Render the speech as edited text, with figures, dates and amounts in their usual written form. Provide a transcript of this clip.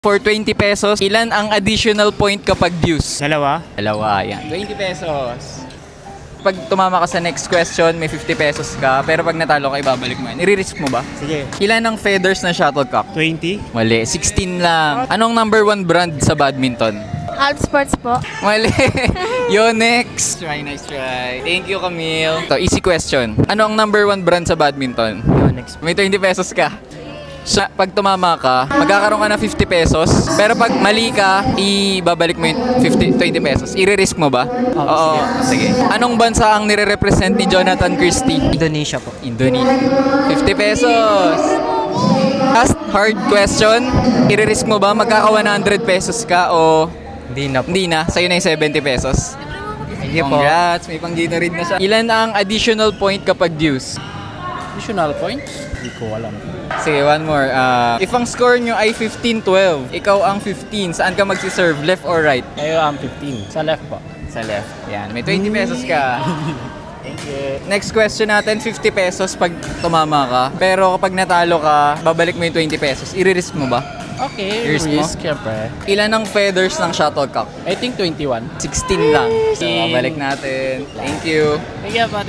For 20 pesos, ilan ang additional point kapag deuce? Dalawa. Dalawa, yan. 20 pesos. Pag tumama ka sa next question, may 50 pesos ka. Pero pag natalo ka, ibabalik mo yan. I-risk mo ba? Sige. Ilan ang feathers ng shuttlecock? 20. Mali, 16 lang. Anong number 1 brand sa badminton? Half sports po. Mali. Yonex. Nice try. Thank you, Camille. So, easy question. Ano ang number 1 brand sa badminton? Yonex. May 20 pesos ka. Pag tumama ka, magkakaroon ka ng 50 pesos. Pero pag mali ka, ibabalik mo yung 20 pesos. I-risk mo ba? Oo. Sige. Anong bansa ang nire-represent ni Jonathan Christie? Indonesia po. Indonesia. 50 pesos. Last hard question. I-risk mo ba? Magkaka 100 pesos ka o Hindi na po. hindi na? Sa'yo na yung 70 pesos. Thank you po. Congrats. May pang-Gatorade na siya. Ilan ang additional point kapag deuce? Additional points? Hindi ko alam. Sige, one more. If ang score nyo ay 15-12, ikaw ang 15, saan ka magsiserve? Left or right? Kayo ang 15. Sa left po. Sa left. Yan. May 20 pesos ka. Thank you. Next question natin, 50 pesos pag tumama ka. Pero kapag natalo ka, babalik mo yung 20 pesos. I-risk mo ba? Okay, Risk mo? syempre. Ilan ang feathers ng shuttlecock? I think 21. 16 lang. So, babalik natin. Thank you. Thank you po.